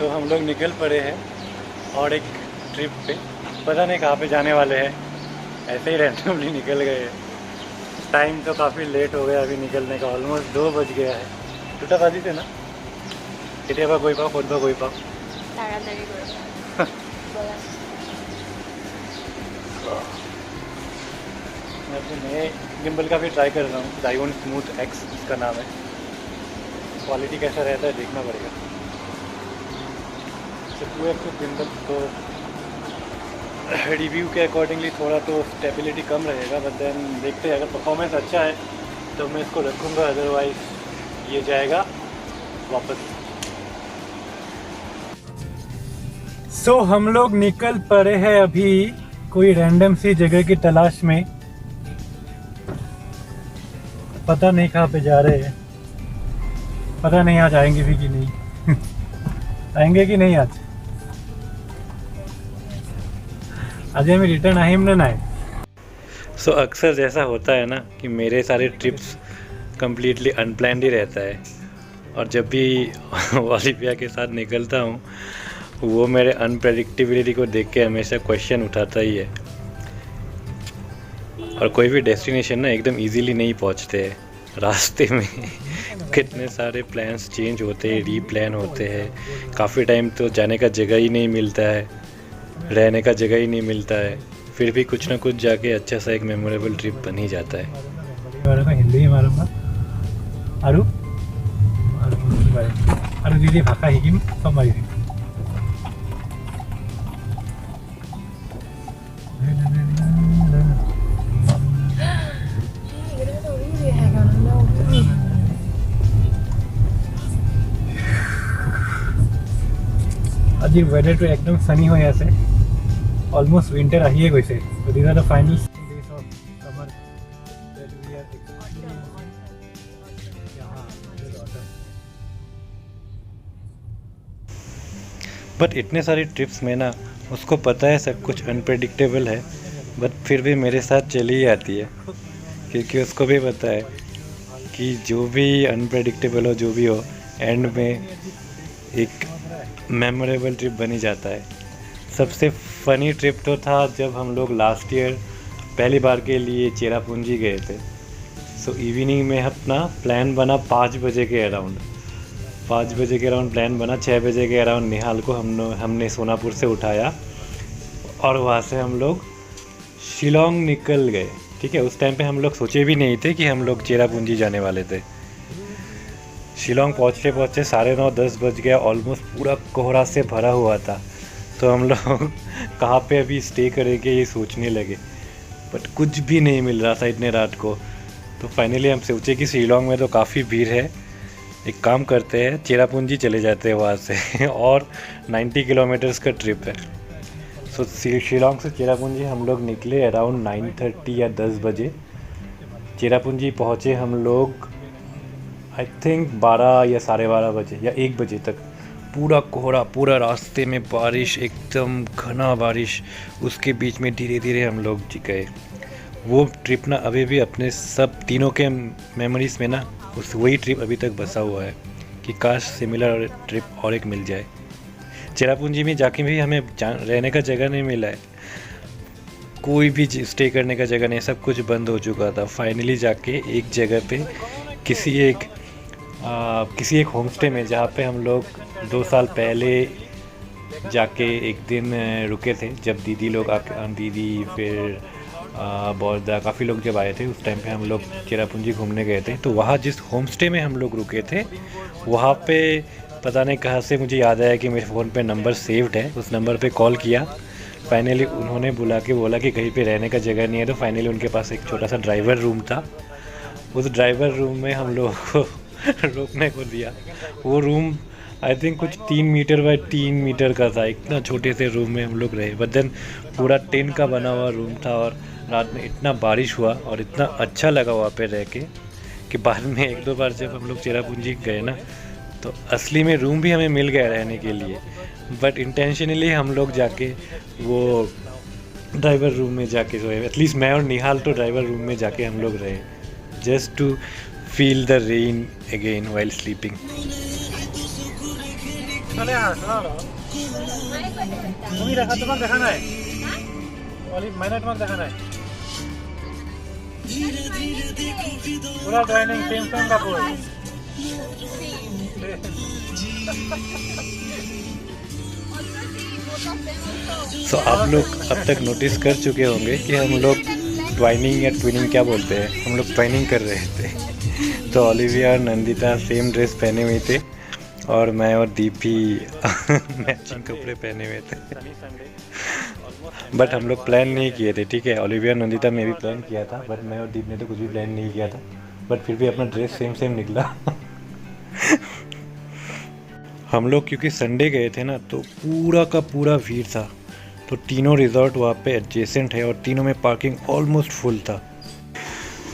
तो हम लोग निकल पड़े हैं और एक ट्रिप पे, पता नहीं कहाँ पे जाने वाले हैं, ऐसे ही रैंडमली निकल गए हैं। टाइम तो काफ़ी लेट हो गया अभी निकलने का, ऑलमोस्ट 2 बज गया है। দুটা বাজিছে না? কেতিয়াবা গৈ পাওঁ, ক'তবা গৈ পাওঁ। তাড়াতাড়ি গৈ বলা। मैं अपने नए गिम्बल का भी ट्राई कर रहा हूँ, Zhiyun Smooth X इसका नाम है। क्वालिटी कैसा रहता है देखना पड़ेगा। तो 2X गिम्बल तो रिव्यू के अकॉर्डिंगली थोड़ा तो स्टेबिलिटी कम रहेगा, बट देन देखते हैं, अगर परफॉर्मेंस अच्छा है तो मैं इसको रखूँगा, अदरवाइज़ ये जाएगा वापस। सो हम लोग निकल पड़े हैं अभी कोई रैंडम सी जगह की तलाश में, पता नहीं कहाँ पे जा रहे हैं, पता नहीं आज आएंगे भी कि नहीं आएंगे कि नहीं आज हमें रिटर्न आहिम ना है। सो अक्सर जैसा होता है ना कि मेरे सारे ट्रिप्स कम्प्लीटली अनप्लान्ड ही रहता है, और जब भी ओलिविया के साथ निकलता हूँ वो मेरे अनप्रेडिक्टेबिलिटी को देख के हमेशा क्वेश्चन उठाता ही है। और कोई भी डेस्टिनेशन ना एकदम इजीली नहीं पहुँचते हैं, रास्ते में कितने सारे प्लान्स चेंज होते हैं, रीप्लान होते हैं, काफ़ी टाइम तो जाने का जगह ही नहीं मिलता है, रहने का जगह ही नहीं मिलता है, फिर भी कुछ ना कुछ जाके अच्छा सा एक मेमोरेबल ट्रिप बन ही जाता है। हिंदी मारूंगा आरु दीदी भाषा शिकिम सब मारि दिम। আজি वेदरটো एकदम सनी হৈ আছে, অলমোস্ট উইন্টার আহিয়ে গৈছে। So this are the final days of summer that we are experiencing यहाँ। बट इतने सारी ट्रिप्स में ना उसको पता है सब कुछ अनप्रेडिक्टेबल है, बट फिर भी मेरे साथ चली ही आती है, क्योंकि उसको भी पता है कि जो भी अनप्रेडिक्टेबल हो, जो भी हो, एंड में एक मेमोरेबल ट्रिप बन ही जाता है। सबसे फ़नी ट्रिप तो था जब हम लोग लास्ट ईयर पहली बार के लिए चेरापूंजी गए थे। सो इवनिंग में अपना प्लान बना 5 बजे के अराउंड, 5 बजे के अराउंड प्लान बना। 6 बजे के अराउंड निहाल को हमने सोनापुर से उठाया और वहाँ से हम लोग शिलोंग निकल गए। ठीक है, उस टाइम पे हम लोग सोचे भी नहीं थे कि हम लोग चेरापूंजी जाने वाले थे। शिलोंग पहुँचते 9:30-10 बज गया, ऑलमोस्ट पूरा कोहरा से भरा हुआ था। तो हम लोग कहाँ पे अभी स्टे करेंगे ये सोचने लगे, बट कुछ भी नहीं मिल रहा था इतने रात को। तो फाइनली हम सोचे कि शिलोंग में तो काफ़ी भीड़ है, एक काम करते हैं चेरापूंजी चले जाते हैं वहाँ से और 90 किलोमीटर्स का ट्रिप है। सो शिलोंग से चेरापूंजी हम लोग निकले अराउंड 9:30 या 10 बजे। चेरापूंजी पहुँचे हम लोग आई थिंक 12 या 12:30 बजे या 1 बजे तक। पूरा कोहरा, पूरा रास्ते में बारिश, एकदम घना बारिश, उसके बीच में धीरे धीरे हम लोग गए। वो ट्रिप ना अभी भी अपने सब तीनों के मेमोरीज़ में ना वही ट्रिप अभी तक बसा हुआ है कि काश सिमिलर ट्रिप और एक मिल जाए। चेरापूंजी में जाके भी हमें रहने का जगह नहीं मिला है, कोई भी स्टे करने का जगह नहीं, सब कुछ बंद हो चुका था। फाइनली जाके एक जगह पे किसी एक होम स्टे में, जहाँ पे हम लोग 2 साल पहले जाके एक दिन रुके थे, जब दीदी लोग दीदी फिर बौद्धा काफ़ी लोग जब आए थे, उस टाइम पे हम लोग चेरापूंजी घूमने गए थे। तो वहाँ जिस होम स्टे में हम लोग रुके थे, वहाँ पे पता नहीं कहाँ से मुझे याद आया कि मेरे फ़ोन पे नंबर सेव्ड है। उस नंबर पे कॉल किया, फाइनली उन्होंने बोला कि कहीं पे रहने का जगह नहीं है। तो फाइनली उनके पास एक छोटा सा ड्राइवर रूम था, उस ड्राइवर रूम में हम लोग को रोकने को दिया। वो रूम आई थिंक कुछ 3 मीटर बाय 3 मीटर का था, इतना छोटे से रूम में हम लोग रहे। बट देन पूरा टिन का बना हुआ रूम था, और रात में इतना बारिश हुआ और इतना अच्छा लगा वहाँ पे रह के कि बाद में 1-2 बार जब हम लोग चेरापूंजी गए ना, तो असली में रूम भी हमें मिल गया रहने के लिए, बट इंटेंशनली हम लोग जाके वो ड्राइवर रूम में जाके सोए। एटलीस्ट मैं और निहाल तो ड्राइवर रूम में जाके हम लोग रहे, just to feel the rain again while sleeping. চলে আহা চলো তুমি দেখা তোমাক দেখা নাই অলিভ মাইনা তোমাক দেখা নাই পুরা ট্রেनिंग सेम सेम কাপড় तो आप लोग अब तक नोटिस कर चुके होंगे कि हम लोग ट्वाइनिंग या ट्विनिंग क्या बोलते हैं, हम लोग ट्वाइनिंग कर रहे थे। तो ओलिविया और नंदिता सेम ड्रेस पहने हुए थे और मैं और दीपी मैचिंग कपड़े पहने हुए थे। बट हम लोग प्लान नहीं किए थे, ठीक है। ओलिविया और नंदिता ने भी प्लान किया था, बट मैं और दीप ने तो कुछ भी प्लान नहीं किया था, बट फिर भी अपना ड्रेस सेम सेम निकला। हम लोग क्योंकि संडे गए थे ना, तो पूरा का पूरा भीड़ था। तो तीनों रिजॉर्ट वहाँ पे एडजेसेंट है और तीनों में पार्किंग ऑलमोस्ट फुल था।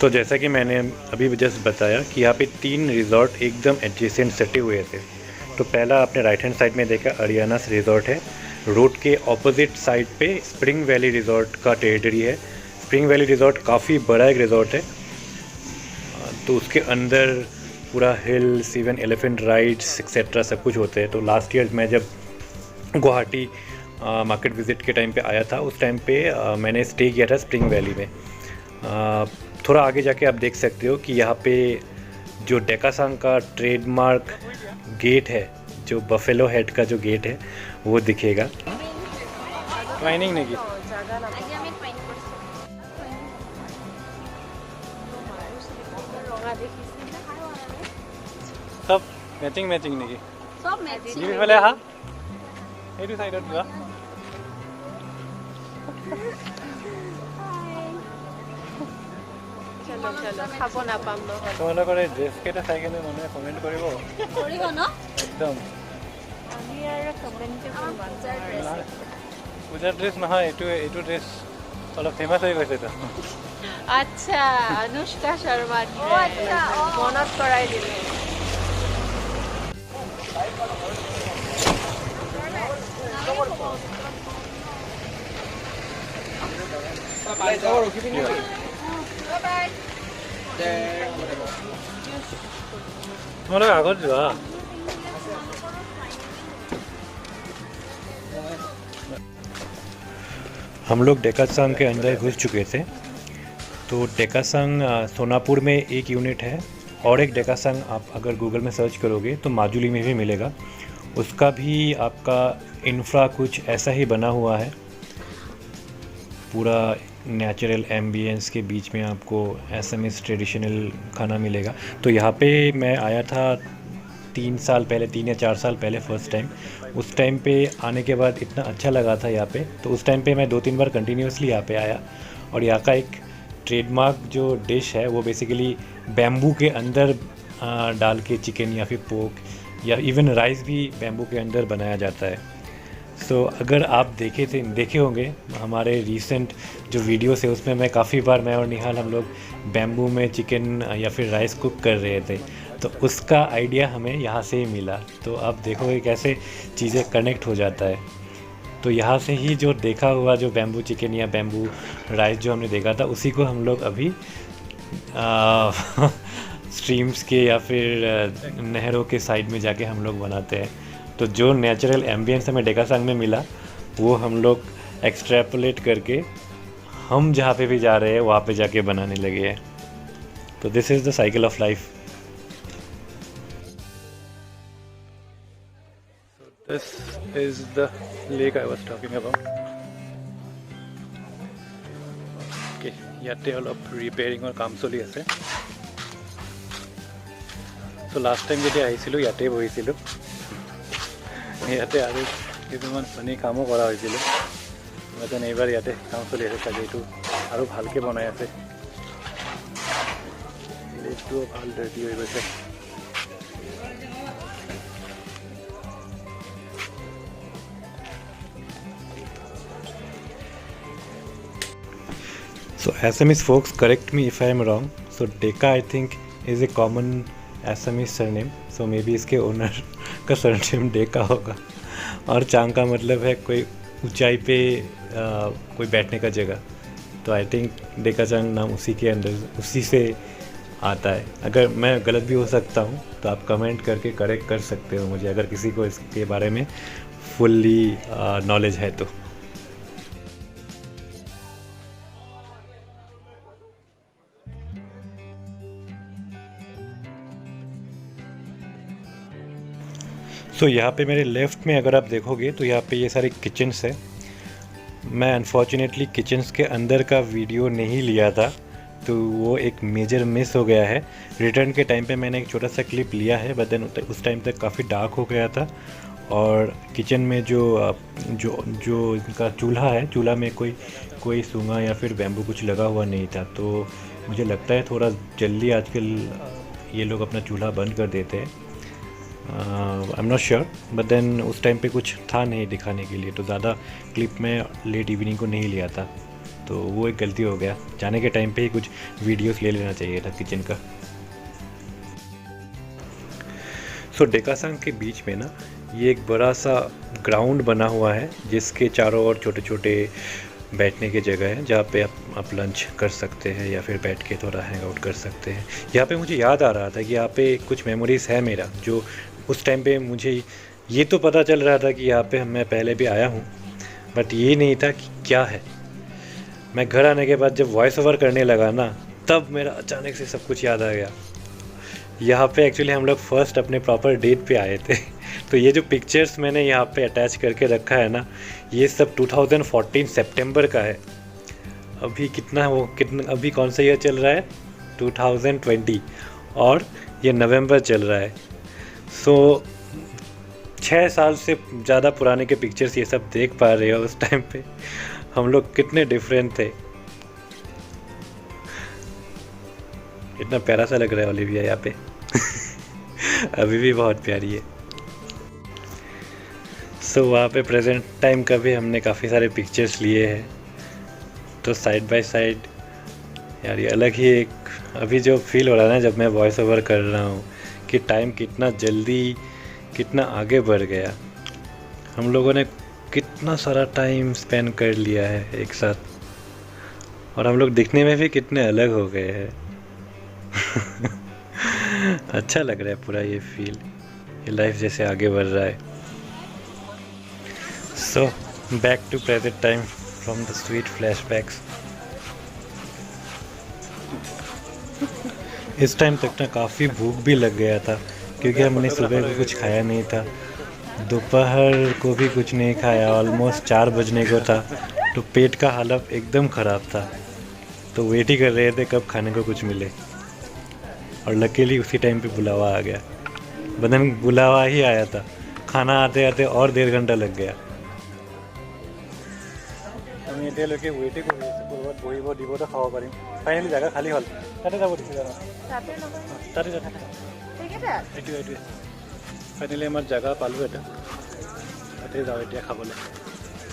तो जैसा कि मैंने अभी जस्ट बताया कि यहाँ पे 3 रिजॉर्ट एकदम एडजेसेंट सटे हुए थे। तो पहला आपने राइट हैंड साइड में देखा अरियानास रिजॉर्ट है। रोड के ऑपोजिट साइड पे स्प्रिंग वैली रिजॉर्ट का टेरिटरी है। स्प्रिंग वैली रिजॉर्ट काफ़ी बड़ा एक रिजॉर्ट है। तो उसके अंदर पूरा hills, even elephant rides etcetera सब कुछ होते हैं। तो लास्ट ईयर मैं जब गुवाहाटी मार्केट विज़िट के टाइम पे आया था, उस टाइम पे मैंने स्टे किया था स्प्रिंग वैली में। थोड़ा आगे जाके आप देख सकते हो कि यहाँ पे जो डेकासांग का ट्रेडमार्क गेट है, जो बफेलो हेड का जो गेट है, वो दिखेगा। ट्रेनिंग नहीं की सब मैचिंग मैचिंग নেকি সব ম্যাচিং দিবিফালে আহা এইটো সাইডত যোৱা চলো চলো খাব নাপাম নহয় তোমালোকৰ এই ড্ৰেছ কেইটা চাই কিনে মানুহে কমেণ্ট কৰিব কৰিব ন একদম আমি আৰু কমেণ্ট কৰিব পূজাৰ ড্ৰেছ নহয়, এইটো ড্ৰেছ অলপ ফেমাছ হৈ গৈছে তো। আচ্ছা অনুষ্কা শৰ্মা আচ্ছা মনত কৰাই দিলে তোমালোক আগত যোৱা हम लोग डेकासांग के अंदर घुस चुके थे। तो डेकासांग सोनापुर में एक यूनिट है और एक डेकासांग आप अगर गूगल में सर्च करोगे तो माजुली में भी मिलेगा। उसका भी आपका इंफ्रा कुछ ऐसा ही बना हुआ है, पूरा नेचुरल एम्बियंस के बीच में आपको असमीज ट्रेडिशनल खाना मिलेगा। तो यहाँ पे मैं आया था 3 साल पहले, 3 या 4 साल पहले फर्स्ट टाइम। उस टाइम पे आने के बाद इतना अच्छा लगा था यहाँ पे, तो उस टाइम पे मैं 2-3 बार कंटिन्यूसली यहाँ पे आया। और यहाँ का एक ट्रेडमार्क जो डिश है वो बेसिकली बैम्बू के अंदर डाल के चिकन या फिर पोक या इवन राइस भी बैम्बू के अंदर बनाया जाता है। सो अगर आप देखे होंगे हमारे रीसेंट जो वीडियोस है, उसमें मैं काफ़ी बार मैं और निहाल हम लोग बैम्बू में चिकन या फिर राइस कुक कर रहे थे। तो उसका आइडिया हमें यहाँ से ही मिला। तो आप देखोगे कैसे चीज़ें कनेक्ट हो जाता है। तो यहाँ से ही जो देखा हुआ जो बैम्बू चिकन या बैम्बू राइस जो हमने देखा था, उसी को हम लोग अभी स्ट्रीम्स के या फिर नहरों के साइड में जाके हम लोग बनाते हैं। तो जो नेचुरल एम्बियंस हमें डेकासांग में मिला, वो हम लोग एक्सट्रैपोलेट करके हम जहाँ पे भी जा रहे हैं वहाँ पे जाके बनाने लगे हैं। तो this is the cycle of life. This is the lake I was talking about. Okay, ইয়াতে অলপ ৰিপেয়াৰিঙৰ কাম চলি আছে। তো লাষ্ট টাইম যেতিয়া আহিছিলোঁ ইয়াতে বহিছিলোঁ, ইয়াতে আৰু কিছুমান পানী কামো কৰা হৈছিলোঁ। যেন এইবাৰ ইয়াতে কাম চলি আছে চাগে, এইটো আৰু ভালকৈ বনাই আছে। লেকটোও ভাল ৰেডি হৈ গৈছে। So Assamese folks, correct me if I am wrong. So Deka I think is a common Assamese surname. So maybe इसके ओनर का सरनेम डेका होगा। और चांग का मतलब है कोई ऊंचाई पे कोई बैठने का जगह। तो आई थिंक डेका चांग नाम उसी के अंदर, उसी से आता है। अगर मैं गलत भी हो सकता हूँ तो आप कमेंट करके करेक्ट कर सकते हो मुझे, अगर किसी को इसके बारे में फुल्ली नॉलेज है तो। यहाँ पे मेरे लेफ़्ट में अगर आप देखोगे तो यहाँ पे ये सारे किचन्स है। मैं अनफॉर्चुनेटली किचन्स के अंदर का वीडियो नहीं लिया था, तो वो एक मेजर मिस हो गया है। रिटर्न के टाइम पे मैंने एक छोटा सा क्लिप लिया है, बट देन उस टाइम तक काफ़ी डार्क हो गया था, और किचन में जो इनका चूल्हा है, चूल्हा में कोई सूंगा या फिर बैम्बू कुछ लगा हुआ नहीं था। तो मुझे लगता है थोड़ा जल्दी आजकल ये लोग अपना चूल्हा बंद कर देते हैं। I am not sure, but then उस टाइम पे कुछ था नहीं दिखाने के लिए, तो ज़्यादा क्लिप में लेट इवनिंग को नहीं लिया था, तो वो एक गलती हो गया। जाने के टाइम पे ही कुछ वीडियोस ले लेना चाहिए था किचन का। डेकासांग के बीच में ना ये एक बड़ा सा ग्राउंड बना हुआ है, जिसके चारों ओर छोटे छोटे बैठने की जगह है, जहाँ पे आप लंच कर सकते हैं या फिर बैठ के थोड़ा हैंग आउट कर सकते हैं। यहाँ पे मुझे याद आ रहा था कि यहाँ पे कुछ मेमोरीज़ है मेरा, जो उस टाइम पे मुझे ये तो पता चल रहा था कि यहाँ पे मैं पहले भी आया हूँ, बट ये नहीं था कि क्या है। मैं घर आने के बाद जब वॉइस ओवर करने लगा ना, तब मेरा अचानक से सब कुछ याद आ गया। यहाँ पे एक्चुअली हम लोग फर्स्ट अपने प्रॉपर डेट पे आए थे। तो ये जो पिक्चर्स मैंने यहाँ पे अटैच करके रखा है ना, ये सब 2014 सितंबर का है। अभी कौन सा ईयर चल रहा है? 2020, और ये नवंबर चल रहा है। 6 साल से ज़्यादा पुराने के पिक्चर्स ये सब देख पा रहे हो। उस टाइम पे हम लोग कितने डिफरेंट थे। इतना प्यारा सा लग रहा है ओलिविया यहाँ पे। अभी भी बहुत प्यारी है। वहाँ पे प्रेजेंट टाइम का भी हमने काफ़ी सारे पिक्चर्स लिए हैं। तो साइड बाय साइड यार, ये अलग ही एक अभी जो फील हो रहा है ना, जब मैं वॉइस ओवर कर रहा हूँ, कि टाइम कितना जल्दी, कितना आगे बढ़ गया। हम लोगों ने कितना सारा टाइम स्पेंड कर लिया है एक साथ, और हम लोग दिखने में भी कितने अलग हो गए हैं। अच्छा लग रहा है पूरा ये फील, ये लाइफ जैसे आगे बढ़ रहा है। Back to present time from the sweet flashbacks. इस टाइम तक ना काफ़ी भूख भी लग गया था, क्योंकि हमने सुबह भी कुछ खाया नहीं था, दोपहर को भी कुछ नहीं खाया, ऑलमोस्ट 4 बजने को था। तो पेट का हालत एकदम ख़राब था, तो वेट ही कर रहे थे कब खाने को कुछ मिले। और लकीली उसी टाइम पे बुलावा आ गया। बदन बुलावा ही आया था, खाना आते आते और 1.5 घंटा लग गया। আমি এতিয়ালৈকে ৱেইটে কৰি আছোঁ, ক'ৰবাত বহিব দিবতো খাব পাৰিম। ফাইনেলি জেগা খালী হ'ল, তাতে যাব দিছে জানো? তাতে এইটোৱে ফাইনেলি আমাৰ জেগা পালোঁ এটা, তাতে যাওঁ এতিয়া খাবলৈ।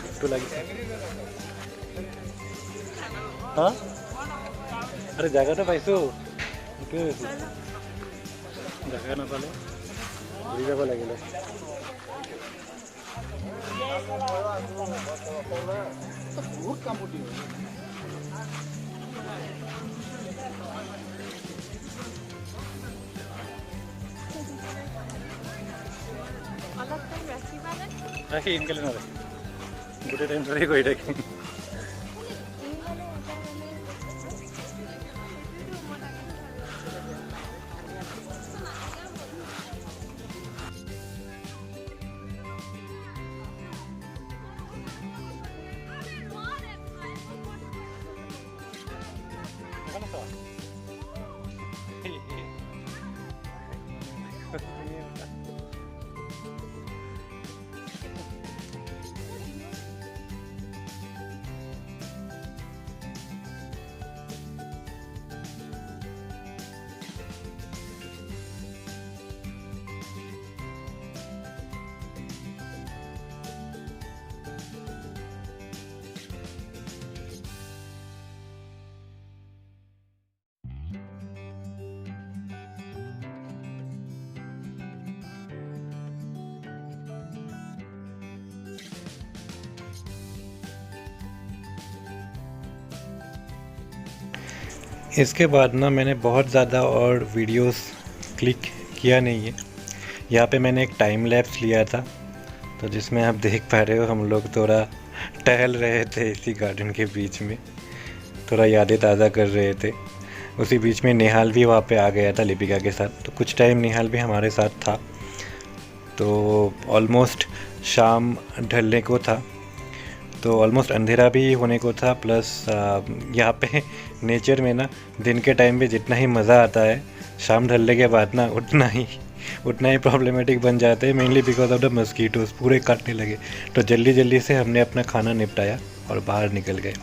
ভোকটো লাগিছে। হা? আৰে জেগাটো পাইছোঁ, সেইটোৱে হৈছে। জেগা নাপালে ঘূৰি যাব লাগিলে। বহুত কামুটি ৰাখি ইনকালে নাৰাখি, গোটেই টাইম ধৰি কৰি থাকিম। इसके बाद ना मैंने बहुत ज़्यादा और वीडियोस क्लिक किया नहीं है। यहाँ पे मैंने एक टाइम लैप्स लिया था, तो जिसमें आप देख पा रहे हो हम लोग थोड़ा टहल रहे थे इसी गार्डन के बीच में, थोड़ा यादें ताज़ा कर रहे थे। उसी बीच में नेहाल भी वहाँ पे आ गया था लिपिका के साथ, तो कुछ टाइम नेहाल भी हमारे साथ था। तो ऑलमोस्ट शाम ढलने को था, तो ऑलमोस्ट अंधेरा भी होने को था। प्लस यहाँ पे नेचर में ना दिन के टाइम पे जितना ही मज़ा आता है, शाम ढलने के बाद ना उतना ही प्रॉब्लमेटिक बन जाते हैं, mainly because of the mosquitoes पूरे काटने लगे। तो जल्दी जल्दी से हमने अपना खाना निपटाया और बाहर निकल गए।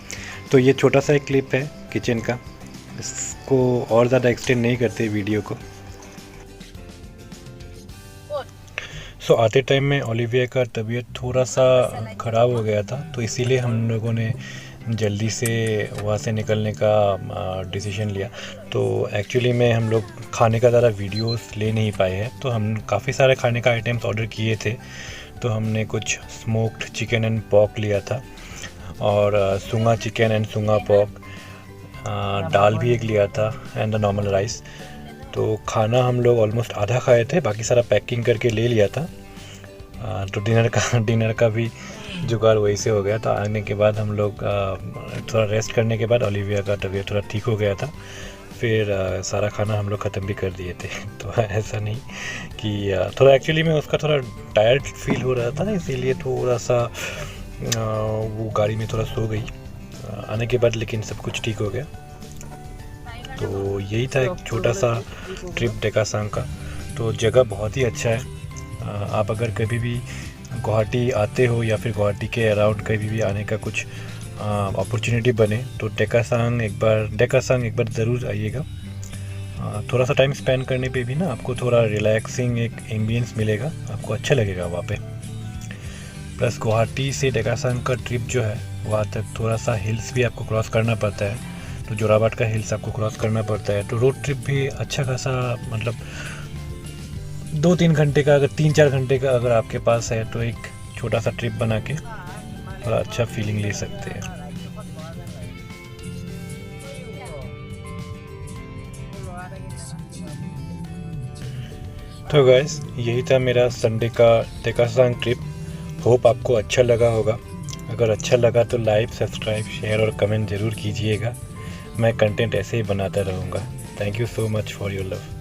तो ये छोटा सा एक क्लिप है किचन का, इसको और ज़्यादा एक्सटेंड नहीं करते वीडियो को। सो आते टाइम में ओलिविया का तबीयत थोड़ा सा ख़राब हो गया था, तो इसीलिए हम लोगों ने जल्दी से वहाँ से निकलने का डिसीजन लिया। तो एक्चुअली में हम लोग खाने का ज़्यादा वीडियोस ले नहीं पाए हैं, तो हम काफ़ी सारे खाने का आइटम्स ऑर्डर किए थे। तो हमने कुछ स्मोक्ड चिकन एंड पॉक लिया था, और सुंगा चिकन एंड सुंगा पॉक, दाल भी एक लिया था, एंड द नॉर्मल राइस। तो खाना हम लोग ऑलमोस्ट आधा खाए थे, बाकी सारा पैकिंग करके ले लिया था। तो डिनर का भी जुगाड़ वही से हो गया था। आने के बाद हम लोग थोड़ा रेस्ट करने के बाद ओलिविया का तबीयत थोड़ा ठीक हो गया था, फिर सारा खाना हम लोग ख़त्म भी कर दिए थे। तो ऐसा नहीं कि थोड़ा एक्चुअली में उसका थोड़ा टायर्ड फील हो रहा था ना, इसीलिए थोड़ा सा वो गाड़ी में थोड़ा सो गई आने के बाद, लेकिन सब कुछ ठीक हो गया। तो यही था एक छोटा सा ट्रिप डेकासांग का। तो जगह बहुत ही अच्छा है। आप अगर कभी भी गुवाहाटी आते हो या फिर गुवाहाटी के अराउंड कभी भी आने का कुछ अपॉर्चुनिटी बने, तो डेकासांग एक बार ज़रूर आइएगा। थोड़ा सा टाइम स्पेंड करने पे भी ना आपको थोड़ा रिलैक्सिंग एक एम्बियंस मिलेगा, आपको अच्छा लगेगा वहाँ पे। प्लस गुवाहाटी से डेकासांग का ट्रिप जो है वहाँ तक थोड़ा सा हिल्स भी आपको क्रॉस करना पड़ता है। तो जोराबाट का हिल्स आपको क्रॉस करना पड़ता है। तो रोड ट्रिप भी अच्छा खासा, मतलब 2-3 घंटे का, अगर 3-4 घंटे का अगर आपके पास है, तो एक छोटा सा ट्रिप बना के थोड़ा अच्छा फीलिंग ले सकते हैं। तो गाइस, यही था मेरा संडे का डेकासांग ट्रिप। होप आपको अच्छा लगा होगा। अगर अच्छा लगा तो लाइक, सब्सक्राइब, शेयर और कमेंट ज़रूर कीजिएगा। मैं कंटेंट ऐसे ही बनाता रहूँगा। Thank you so much for your love.